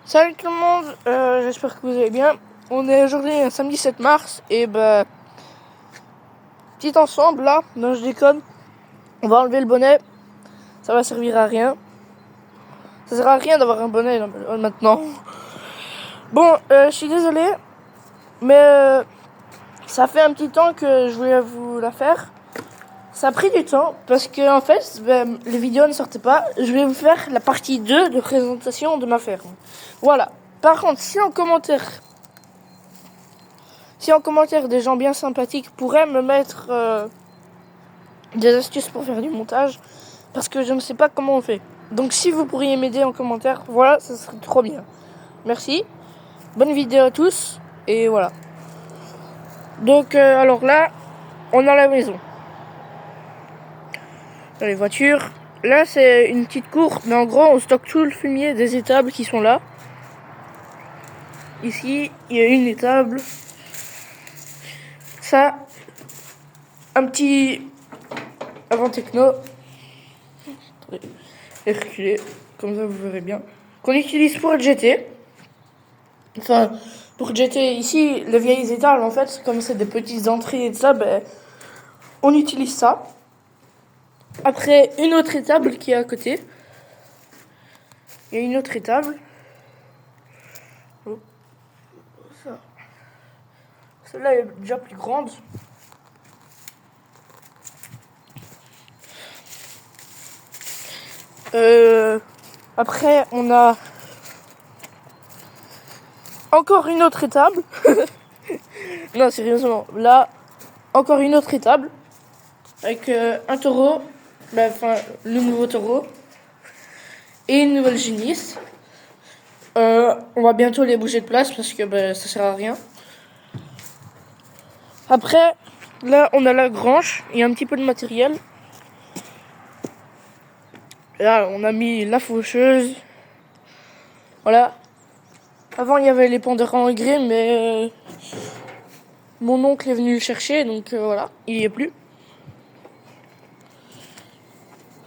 Salut tout le monde, j'espère que vous allez bien. On est aujourd'hui samedi 7 mars et petit ensemble là, non je déconne, on va enlever le bonnet, ça va servir à rien. Ça sert à rien d'avoir un bonnet maintenant. Bon, je suis désolé, mais ça fait un petit temps que je voulais vous la faire. Ça a pris du temps parce que en fait, les vidéos ne sortaient pas. Je vais vous faire la partie 2 de présentation de ma ferme. Voilà. Par contre, si en commentaire des gens bien sympathiques pourraient me mettre des astuces pour faire du montage, parce que je ne sais pas comment on fait. Donc si vous pourriez m'aider en commentaire, voilà, ça serait trop bien. Merci. Bonne vidéo à tous. Et voilà. Donc alors là, on a la maison. Dans les voitures. Là, c'est une petite cour, mais en gros, on stocke tout le fumier des étables qui sont là. Ici, il y a une étable. Ça, un petit avant techno. Et reculer, comme ça vous verrez bien. Qu'on utilise pour le GT. Enfin, pour le GT, ici, les vieilles étables, en fait, comme c'est des petites entrées et tout ça, on utilise ça. Après, une autre étable qui est à côté. Il y a une autre étable. Oh. Ça. Celle-là est déjà plus grande. Après, on a encore une autre étable. Non, sérieusement. Là, encore une autre étable. Avec un taureau. Le nouveau taureau. Et une nouvelle génisse. On va bientôt les bouger de place parce que ça sert à rien. Après, là, on a la grange. Il y a un petit peu de matériel. Là, on a mis la faucheuse. Voilà. Avant, il y avait les pendeurs en grès, mais mon oncle est venu le chercher, donc voilà, il n'y est plus.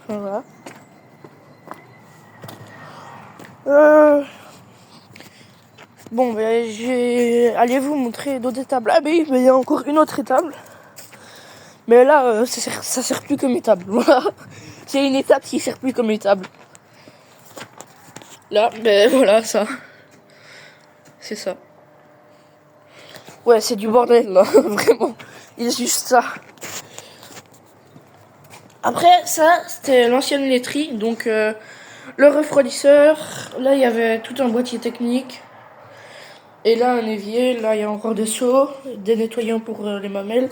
Enfin, voilà. Bon, allez vous montrer d'autres étables. Ah, oui, il y a encore une autre étable. Mais là, ça sert plus comme étable. Voilà. C'est une étable qui sert plus comme étable. Là, voilà, ça. C'est ça. Ouais, c'est du bordel, là. Vraiment. Il est juste ça. Après, ça, c'était l'ancienne laiterie. Donc, le refroidisseur. Là, il y avait tout un boîtier technique. Et là, un évier. Là, il y a encore des seaux, des nettoyants pour les mamelles.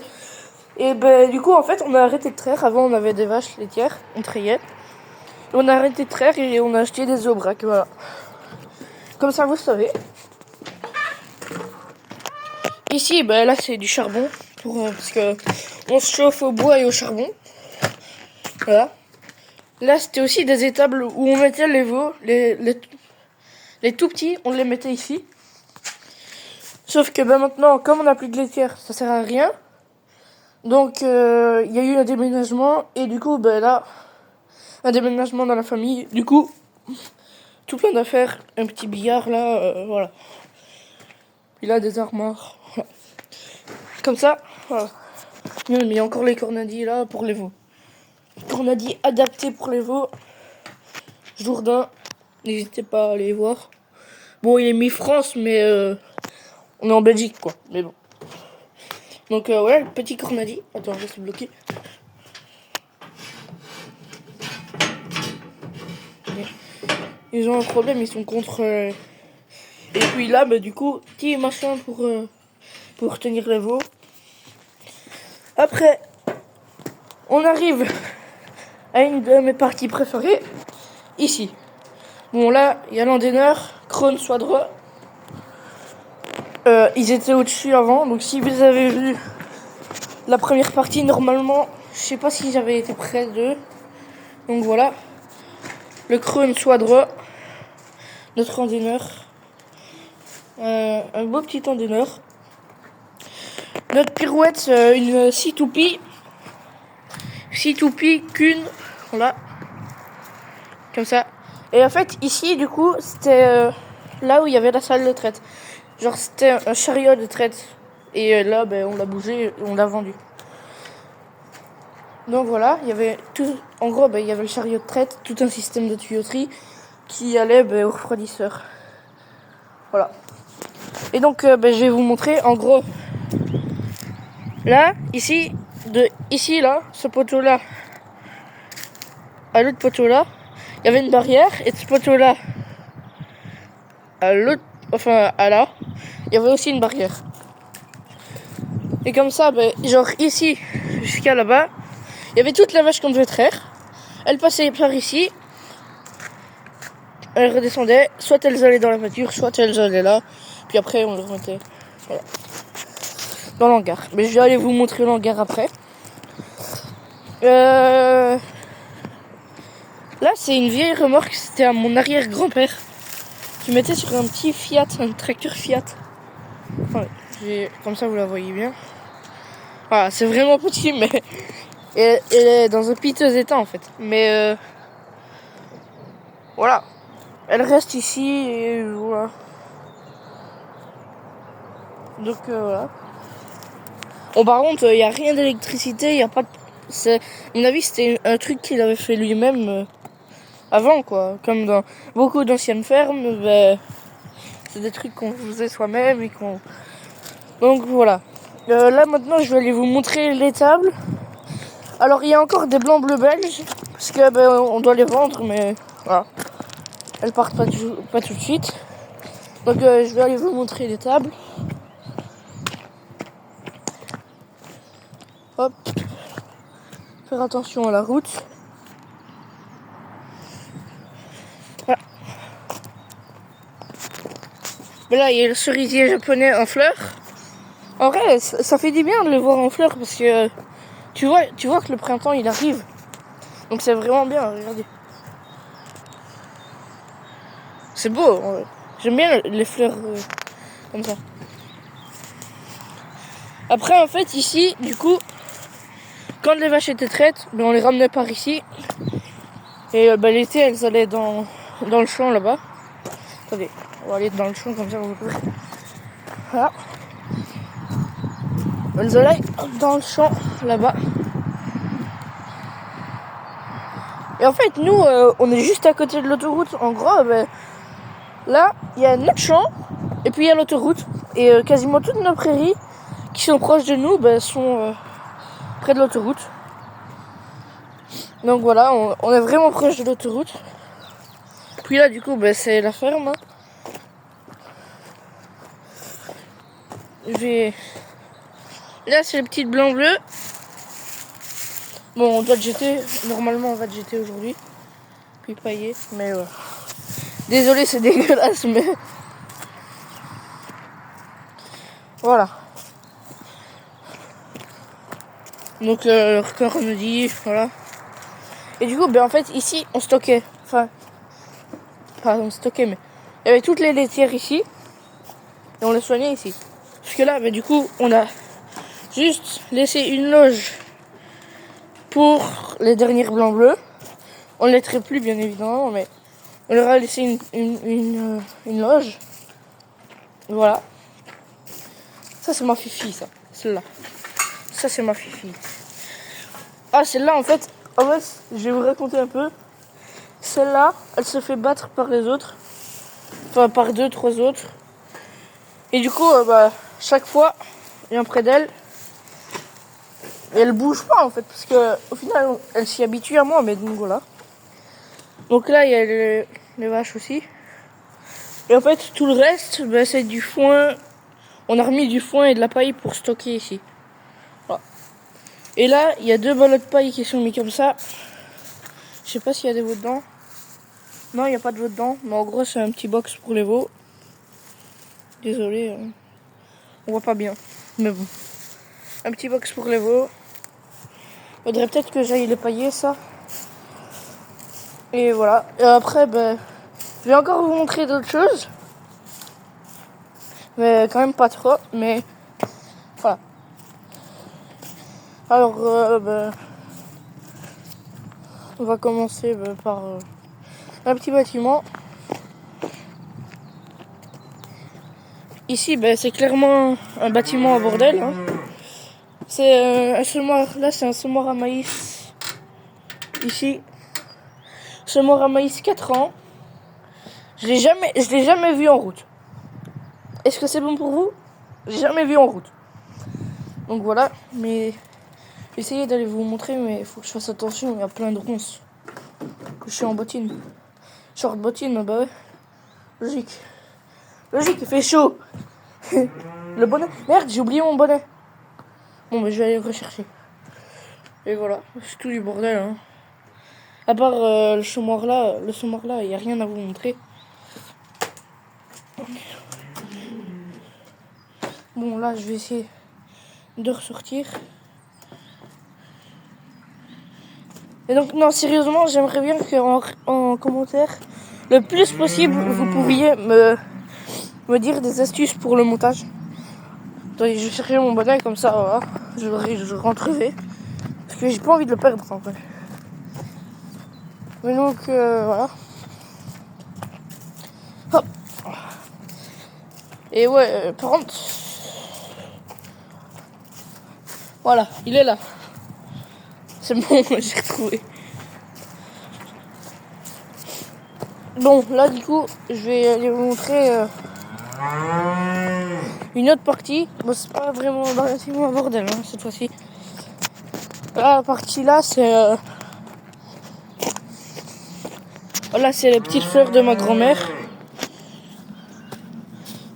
Et du coup, en fait, on a arrêté de traire. Avant, on avait des vaches laitières. On trayait. On a arrêté de traire et on a acheté des aubracs. Voilà. Comme ça, vous savez. Ici, là, c'est du charbon. Parce que on se chauffe au bois et au charbon. Voilà. Là, c'était aussi des étables où on mettait les veaux. Les tout petits, on les mettait ici. Sauf que maintenant, comme on n'a plus de laitière, ça sert à rien. Donc, il y a eu un déménagement. Et du coup, là, un déménagement dans la famille. Du coup, tout plein d'affaires. Un petit billard, là, voilà. Il a des armoires. Voilà. Comme ça, voilà. Il y a encore les cornadis, là, pour les veaux. Cornadis adaptés pour les veaux. Jourdain, n'hésitez pas à aller voir. Bon, il est mis France, mais on est en Belgique, quoi. Mais bon. Donc, voilà, le petit cornadi. Attends, je reste bloqué. Ils ont un problème, ils sont contre... Et puis là, du coup, petit machin pour tenir les veaux. Après, on arrive à une de mes parties préférées. Ici. Bon, là, il y a l'endaineur, Krone soit droit. Ils étaient au-dessus avant, donc si vous avez vu la première partie, normalement, je sais pas si j'avais été près d'eux. Donc voilà, le Krone soit droit, notre endaineur, un beau petit endaineur. Notre pirouette, une C2P qu'une, voilà, comme ça. Et en fait, ici, du coup, c'était là où il y avait la salle de traite. Genre c'était un chariot de traite. Et là, on l'a bougé et on l'a vendu. Donc voilà, il y avait tout. En gros, il y avait le chariot de traite, tout un système de tuyauterie qui allait au refroidisseur. Voilà. Et donc, je vais vous montrer en gros. Là, ici, là, ce poteau-là, à l'autre poteau-là, il y avait une barrière. Et de ce poteau-là, à l'autre, enfin, à là, il y avait aussi une barrière. Et comme ça, genre ici, jusqu'à là-bas, il y avait toute la vache qu'on devait traire. Elle passait par ici. Elle redescendait. Soit elles allaient dans la voiture, soit elles allaient là. Puis après, on les remettait. Voilà. Dans l'hangar. Mais je vais aller vous montrer l'hangar après. Là, c'est une vieille remorque. C'était à mon arrière-grand-père qui mettait sur un petit Fiat, un tracteur Fiat. Ouais, comme ça, vous la voyez bien. Voilà, c'est vraiment petit, mais elle est dans un piteux état en fait. Mais voilà, elle reste ici et voilà. Donc voilà. Bon, par contre, il n'y a rien d'électricité, il n'y a pas de. À mon avis, c'était un truc qu'il avait fait lui-même avant, quoi. Comme dans beaucoup d'anciennes fermes, c'est des trucs qu'on faisait soi-même et qu'on. Donc voilà. Là maintenant, je vais aller vous montrer l'étable. Alors il y a encore des blancs bleus belges parce que on doit les vendre, mais voilà, elles partent pas tout de suite. Donc je vais aller vous montrer les tables. Hop, faire attention à la route. Voilà. Mais là il y a le cerisier japonais en fleurs. En vrai, ça fait du bien de le voir en fleurs parce que tu vois que le printemps il arrive. Donc c'est vraiment bien, regardez. C'est beau, ouais. J'aime bien les fleurs comme ça. Après en fait ici, du coup, quand les vaches étaient traites, on les ramenait par ici. Et l'été elles allaient dans le champ là-bas. Attendez, on va aller dans le champ comme ça vous pouvez. Voilà. Elles allaient dans le champ là-bas. Et en fait nous on est juste à côté de l'autoroute. En gros là il y a notre champ et puis il y a l'autoroute. Et quasiment toutes nos prairies qui sont proches de nous sont près de l'autoroute. Donc voilà, on est vraiment proche de l'autoroute. Puis là du coup c'est la ferme. Hein. Là c'est les petites blancs bleus. Bon on doit le jeter, normalement on va le jeter aujourd'hui. Puis pailler, mais désolé c'est dégueulasse mais. Voilà. Donc le record nous dit, voilà. Et du coup en fait ici on stockait. Enfin pas on stockait mais. Il y avait toutes les laitières ici. Et on les soignait ici. Parce que là du coup on a juste laissé une loge pour les derniers blancs bleus. On ne laiterait plus bien évidemment, mais on leur a laissé une loge. Voilà. Ça c'est ma fifi ça. Celle-là. Ça c'est ma fifi. Ah celle-là en fait, je vais vous raconter un peu. Celle-là, elle se fait battre par les autres. Enfin par 2-3 autres. Et du coup chaque fois, il vient près d'elle. Et elle bouge pas en fait, parce que au final elle s'y habitue à moi, mais donc voilà. Donc là il y a les vaches aussi. Et en fait tout le reste c'est du foin. On a remis du foin et de la paille pour stocker ici. Voilà. Et là il y a 2 ballots de paille qui sont mis comme ça. Je sais pas s'il y a des veaux dedans. Non il n'y a pas de veaux dedans, mais en gros c'est un petit box pour les veaux. Désolé, on voit pas bien, mais bon. Un petit box pour les veaux. Faudrait peut-être que j'aille les pailler ça. Et voilà. Et après je vais encore vous montrer d'autres choses. Mais quand même pas trop. Mais voilà. Alors on va commencer par un petit bâtiment. ici, ben, c'est clairement un bâtiment à bordel. Hein. C'est un semoir. Là, c'est un semoir à maïs. Ici, semoir à maïs 4 ans. Je l'ai jamais vu en route. Est-ce que c'est bon pour vous? J'ai jamais vu en route. Donc voilà, mais j'essayais d'aller vous montrer, mais il faut que je fasse attention. Il y a plein de ronces. Que je suis en bottine. Short bottine, bah ouais. Logique. Logique, il fait chaud. Le bonnet. Merde, j'ai oublié mon bonnet. Bon, mais je vais aller le rechercher. Et voilà, c'est tout du bordel. Hein. À part le semoir là, il n'y a rien à vous montrer. Bon, là, je vais essayer de ressortir. Et donc, non, sérieusement, j'aimerais bien qu'en commentaire, le plus possible, vous pouviez me dire des astuces pour le montage. Attendez, je vais chercher mon bonnet comme ça, voilà. Je rentrerai. Parce que j'ai pas envie de le perdre en fait. Mais donc, voilà. Hop. Et ouais, par contre... Voilà, il est là. C'est bon, j'ai retrouvé. Bon, là du coup, je vais aller vous montrer une autre partie. Bon, c'est pas vraiment un bordel hein, cette fois-ci. La partie là, c'est... Voilà, c'est les petites fleurs de ma grand-mère.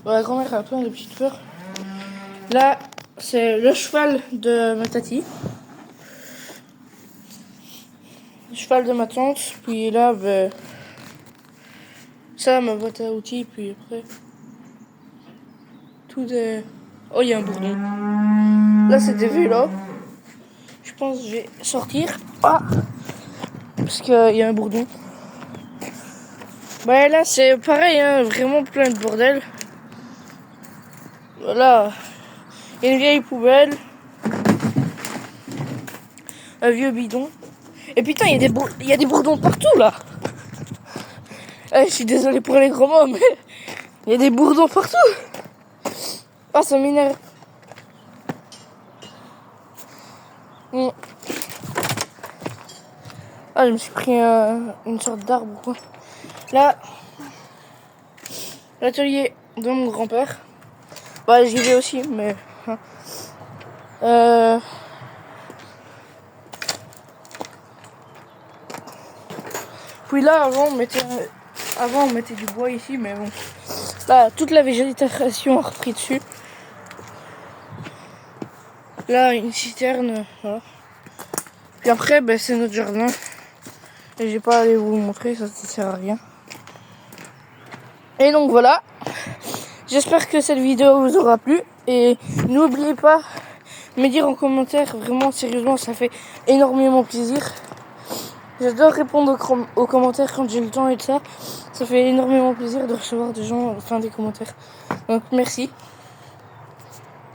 Ma grand-mère a plein de petites fleurs. Là, c'est le cheval de ma tati. Le cheval de ma tante. Puis là, ben... ça, ma boîte à outils. Puis après... tout des... Oh, il y a un bourdon. Là, c'est des vélos. Je pense que je vais sortir. Ah, parce qu'il y a un bourdon. Bah là, c'est pareil, hein, vraiment plein de bordel. Voilà. Il y a une vieille poubelle. Un vieux bidon. Et putain, il y a des bourdons partout, là. Je suis désolé pour les gros mots, mais il y a des bourdons partout. Ah, ça m'énerve. Bon. Ah, je me suis pris une sorte d'arbre ou quoi. Là, l'atelier de mon grand-père. Bah, j'y vais aussi, mais... Puis là, avant, on mettait du bois ici, mais bon. Là, toute la végétation a repris dessus. Là, une citerne, voilà. Puis après, ben, c'est notre jardin. Et j'ai pas à aller vous le montrer, ça ne sert à rien. Et donc voilà. J'espère que cette vidéo vous aura plu. Et n'oubliez pas de me dire en commentaire, vraiment sérieusement, ça fait énormément plaisir. J'adore répondre aux commentaires quand j'ai le temps et tout ça. Ça fait énormément plaisir de recevoir des gens, enfin des commentaires. Donc merci.